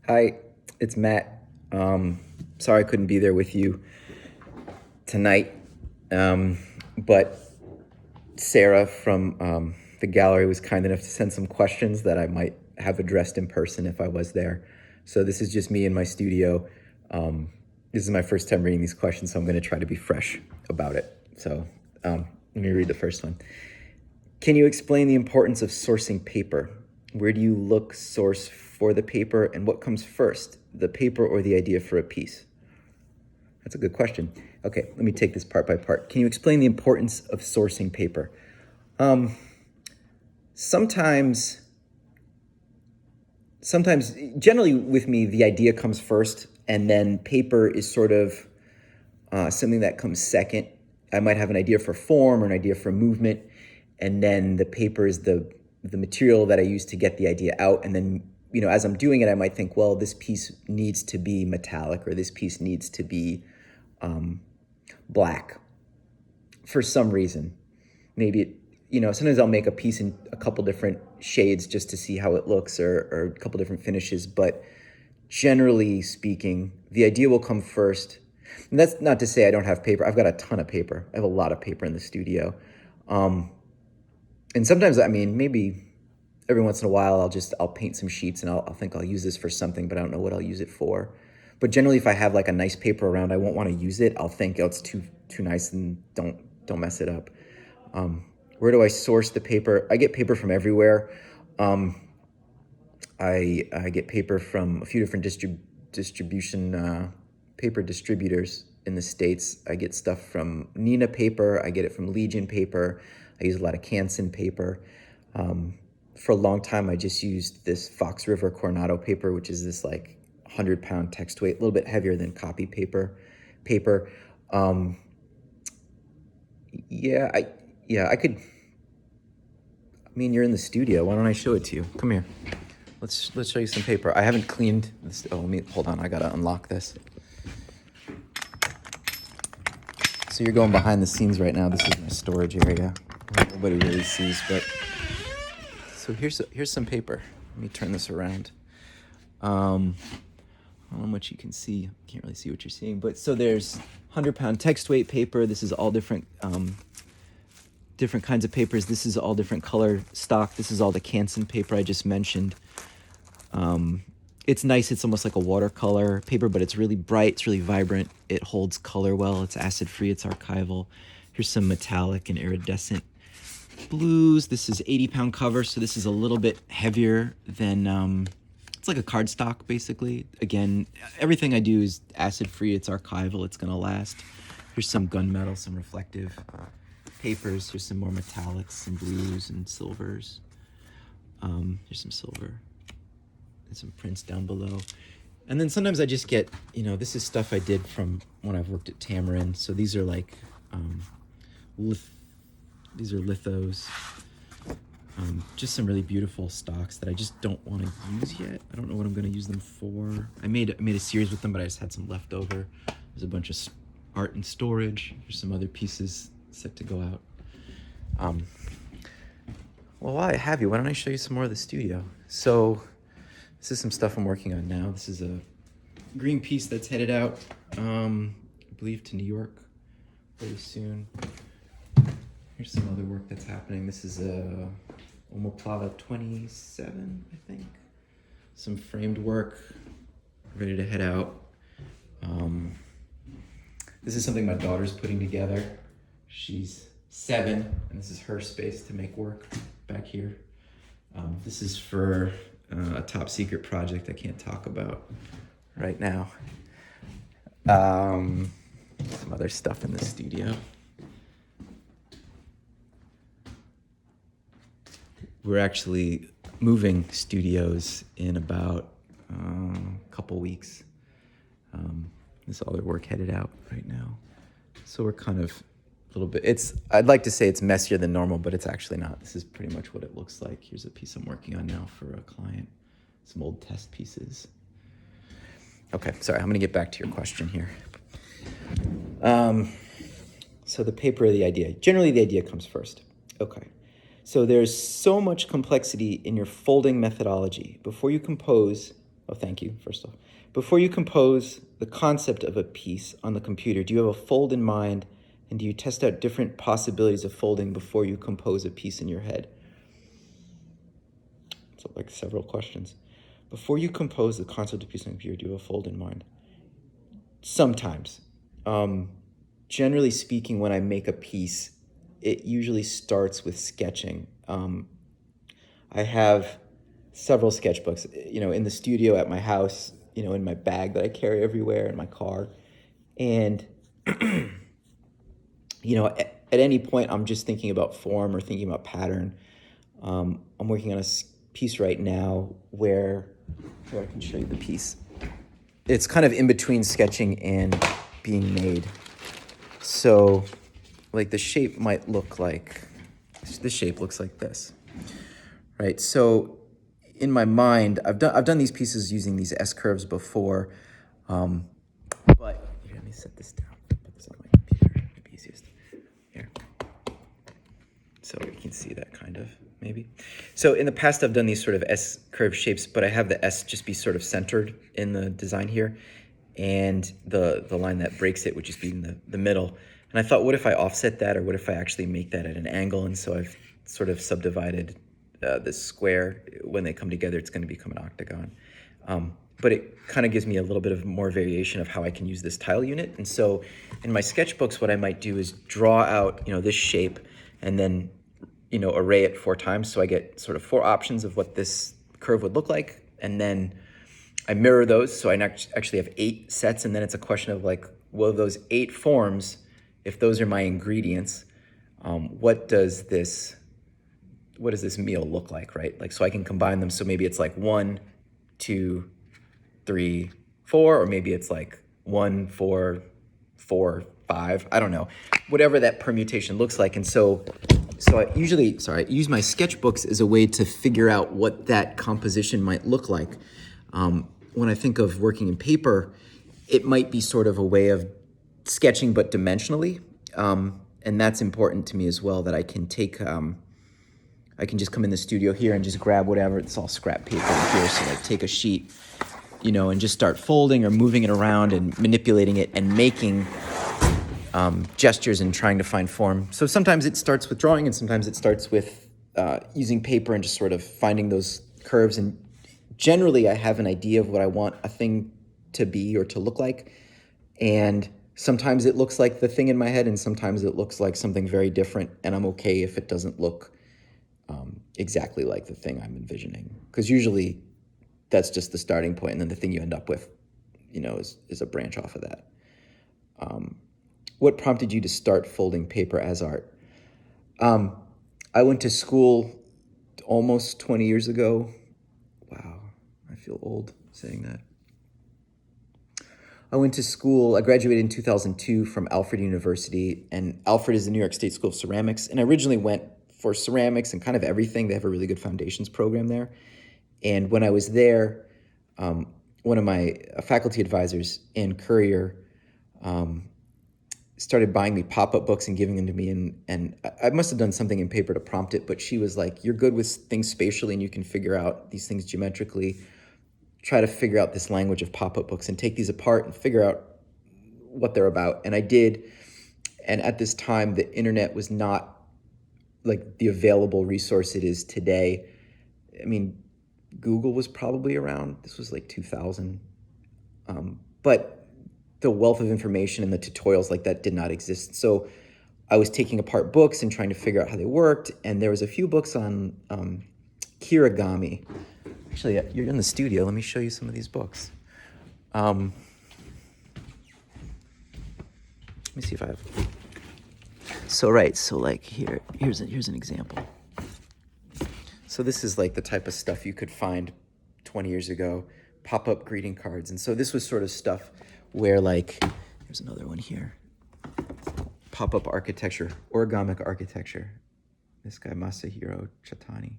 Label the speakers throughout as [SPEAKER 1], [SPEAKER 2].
[SPEAKER 1] Hi, it's Matt. Sorry I couldn't be there with you tonight, but Sarah from the gallery was kind enough to send some questions that I might have addressed in person if I was there. So this is just me in my studio. This is my first time reading these questions, so I'm going to try to be fresh about it. So let me read the first one. Can you explain the importance of sourcing paper? Where do you look source for the paper, and what comes first, the paper or the idea for a piece? That's a good question. Okay, let me take this part by part. Can you explain the importance of sourcing paper? Sometimes, generally with me, the idea comes first, and then paper is sort of something that comes second. I might have an idea for form or an idea for movement, and then the paper is the material that I use to get the idea out. And then, as I'm doing it, I might think, well, this piece needs to be metallic, or this piece needs to be black for some reason. Maybe sometimes I'll make a piece in a couple different shades just to see how it looks, or a couple different finishes. But generally speaking, the idea will come first. And that's not to say I don't have paper. I've got a ton of paper. I have a lot of paper in the studio. And sometimes, maybe every once in a while, I'll paint some sheets and I'll think I'll use this for something, but I don't know what I'll use it for. But generally, if I have like a nice paper around, I won't want to use it. I'll think, it's too nice, and don't mess it up. Where do I source the paper? I get paper from everywhere. I get paper from a few different distribution paper distributors in the States. I get stuff from Nina Paper. I get it from Legion Paper. I use a lot of Canson paper. For a long time, I just used this Fox River Coronado paper, which is this like 100-pound text weight, a little bit heavier than copy paper. I could. You're in the studio. Why don't I show it to you? Come here. Let's show you some paper. I haven't cleaned this. Hold on. I gotta unlock this. So you're going behind the scenes right now. This is my storage area. Nobody really sees, but so here's some paper. Let me turn this around. I don't know how much you can see. Can't really see what you're seeing, but so there's 100-pound text weight paper. This is all different kinds of papers. This is all different color stock. This is all the Canson paper I just mentioned. It's nice. It's almost like a watercolor paper, but it's really bright. It's really vibrant. It holds color well. It's acid-free. It's archival. Here's some metallic and iridescent blues. This is 80-pound cover, so this is a little bit heavier than, it's like a cardstock, basically. Again, everything I do is acid-free. It's archival. It's going to last. Here's some gunmetal, some reflective papers. Here's some more metallics, some blues and silvers. Here's some silver and some prints down below. And then sometimes I just get, this is stuff I did from when I've worked at Tamarind. So these are like, these are lithos. Just some really beautiful stocks that I just don't want to use yet. I don't know what I'm going to use them for. I made a series with them, but I just had some left over. There's a bunch of art in storage. There's some other pieces set to go out. Well, while I have you, why don't I show you some more of the studio? So this is some stuff I'm working on now. This is a green piece that's headed out, I believe, to New York very soon. Here's some other work that's happening. This is a Omoplata 27, I think. Some framed work ready to head out. This is something my daughter's putting together. She's 7, and this is her space to make work back here. This is for a top secret project I can't talk about right now. Some other stuff in the studio. We're actually moving studios in about a couple weeks. This other work headed out right now. So we're kind of a little bit, I'd like to say it's messier than normal, but it's actually not. This is pretty much what it looks like. Here's a piece I'm working on now for a client. Some old test pieces. Okay, sorry, I'm gonna get back to your question here. So the paper or the idea. Generally, the idea comes first. Okay. So there's so much complexity in your folding methodology. Before you compose, Oh, thank you, first off. Before you compose the concept of a piece on the computer, do you have a fold in mind, and do you test out different possibilities of folding before you compose a piece in your head? So like several questions. Before you compose the concept of a piece on the computer, do you have a fold in mind? Sometimes. Generally speaking, when I make a piece, it usually starts with sketching. I have several sketchbooks, in the studio at my house, in my bag that I carry everywhere, in my car. And, at any point, I'm just thinking about form or thinking about pattern. I'm working on a piece right now where I can show you the piece. It's kind of in between sketching and being made. So, like, the shape might look like, this shape looks like this, right? So, in my mind, I've done these pieces using these S curves before, but here, let me set this down. Put this on my computer. Maybe easiest. Here, so you can see that kind of maybe. So in the past, I've done these sort of S curve shapes, but I have the S just be sort of centered in the design here, and the line that breaks it would just be in the middle. And I thought, what if I offset that, or what if I actually make that at an angle? And so I've sort of subdivided this square. When they come together, it's going to become an octagon. But it kind of gives me a little bit of more variation of how I can use this tile unit. And so in my sketchbooks, what I might do is draw out, this shape, and then, array it 4 times. So I get sort of 4 options of what this curve would look like. And then I mirror those. So I actually have 8 sets. And then it's a question of like, well, those 8 forms, if those are my ingredients, what does this meal look like, right? Like, so I can combine them. So maybe it's like 1, 2, 3, 4, or maybe it's like 1, 4, 4, 5. I don't know, whatever that permutation looks like. And so I use my sketchbooks as a way to figure out what that composition might look like. When I think of working in paper, it might be sort of a way of sketching, but dimensionally. And that's important to me as well, that I can take, I can just come in the studio here and just grab whatever, it's all scrap paper here. So like take a sheet, and just start folding or moving it around and manipulating it and making gestures and trying to find form. So sometimes it starts with drawing, and sometimes it starts with using paper and just sort of finding those curves. And generally I have an idea of what I want a thing to be or to look like. And sometimes it looks like the thing in my head, and sometimes it looks like something very different. And I'm okay if it doesn't look exactly like the thing I'm envisioning, because usually that's just the starting point, and then the thing you end up with, is a branch off of that. What prompted you to start folding paper as art? I went to school almost 20 years ago. Wow, I feel old saying that. I graduated in 2002 from Alfred University, and Alfred is the New York State School of Ceramics. And I originally went for ceramics and kind of everything. They have a really good foundations program there. And when I was there, one of my faculty advisors, Ann Courier, started buying me pop-up books and giving them to me. And I must have done something in paper to prompt it, but she was like, you're good with things spatially and you can figure out these things geometrically. Try to figure out this language of pop-up books and take these apart and figure out what they're about. And I did. And at this time, the internet was not like the available resource it is today. I mean, Google was probably around. This was like 2000. But the wealth of information and the tutorials like that did not exist. So I was taking apart books and trying to figure out how they worked. And there was a few books on kirigami. Actually, you're in the studio. Let me show you some of these books. Let me see if I have. So like here's an example. So this is like the type of stuff you could find 20 years ago, pop-up greeting cards. And so this was sort of stuff where like, here's another one here. Pop-up architecture, origamic architecture. This guy, Masahiro Chatani.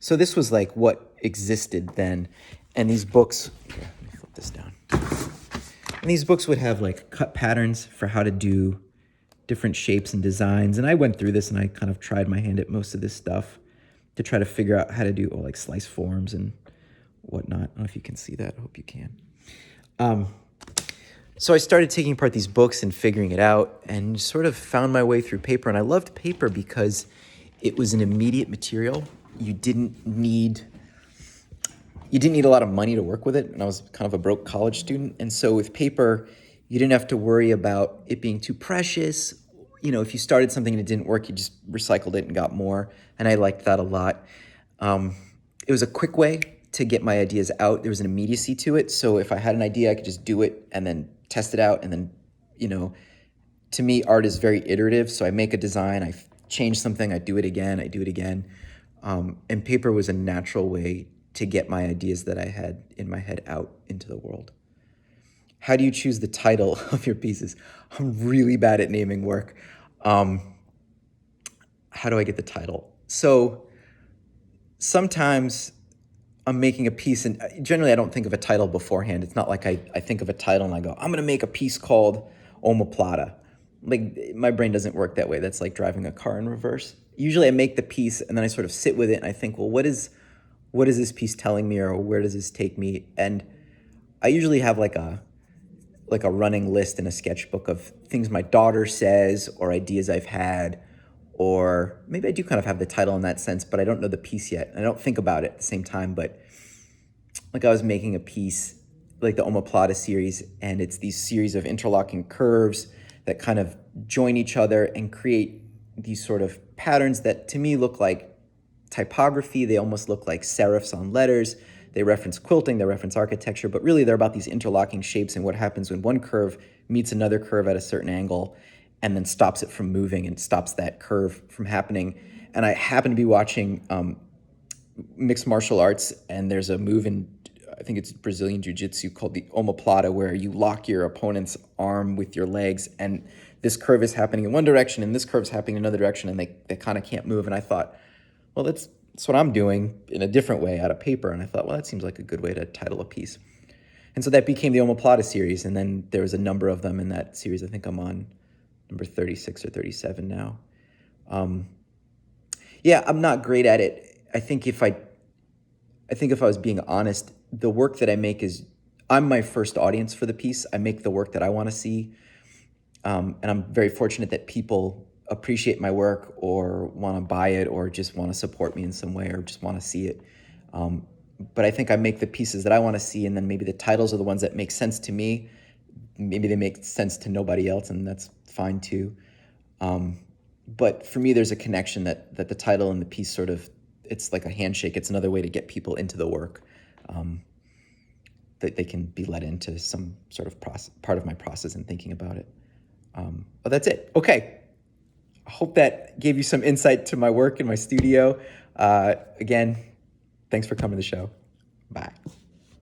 [SPEAKER 1] So this was like what existed then. And these books, here, let me flip this down. And these books would have like cut patterns for how to do different shapes and designs. And I went through this and I kind of tried my hand at most of this stuff to try to figure out how to do like slice forms and whatnot. I don't know if you can see that. I hope you can. So I started taking apart these books and figuring it out and sort of found my way through paper. And I loved paper because it was an immediate material. You didn't need a lot of money to work with it. And I was kind of a broke college student. And so with paper, you didn't have to worry about it being too precious. If you started something and it didn't work, you just recycled it and got more. And I liked that a lot. It was a quick way to get my ideas out. There was an immediacy to it. So if I had an idea, I could just do it and then test it out. And then, to me, art is very iterative. So I make a design, I change something, I do it again. And paper was a natural way to get my ideas that I had in my head out into the world. How do you choose the title of your pieces? I'm really bad at naming work. How do I get the title? So sometimes I'm making a piece, and generally I don't think of a title beforehand. It's not like I think of a title and I go, I'm going to make a piece called Omoplata. Like, my brain doesn't work that way. That's like driving a car in reverse. Usually I make the piece and then I sort of sit with it and I think, well, what is this piece telling me, or where does this take me? And I usually have like a running list in a sketchbook of things my daughter says or ideas I've had, or maybe I do kind of have the title in that sense, but I don't know the piece yet. I don't think about it at the same time, but like I was making a piece like the Omoplata series, and it's these series of interlocking curves that kind of join each other and create these sort of patterns that to me look like typography. They almost look like serifs on letters. They reference quilting, they reference architecture, but really they're about these interlocking shapes and what happens when one curve meets another curve at a certain angle and then stops it from moving and stops that curve from happening. And I happen to be watching mixed martial arts, and there's a move in, I think it's Brazilian jiu-jitsu, called the omoplata, where you lock your opponent's arm with your legs, and this curve is happening in one direction and this curve's happening in another direction, and they kind of can't move. And I thought, well, that's what I'm doing in a different way out of paper. And I thought, well, that seems like a good way to title a piece. And so that became the Omoplata series. And then there was a number of them in that series. I think I'm on number 36 or 37 now. Yeah, I'm not great at it. I think if I was being honest, the work that I make I'm my first audience for the piece. I make the work that I want to see. And I'm very fortunate that people appreciate my work or want to buy it or just want to support me in some way or just want to see it. But I think I make the pieces that I want to see, and then maybe the titles are the ones that make sense to me. Maybe they make sense to nobody else, and that's fine too. But for me, there's a connection that the title and the piece sort of, it's like a handshake. It's another way to get people into the work, that they can be led into some sort of part of my process in thinking about it. But that's it. Okay. I hope that gave you some insight to my work in my studio. Again, thanks for coming to the show. Bye.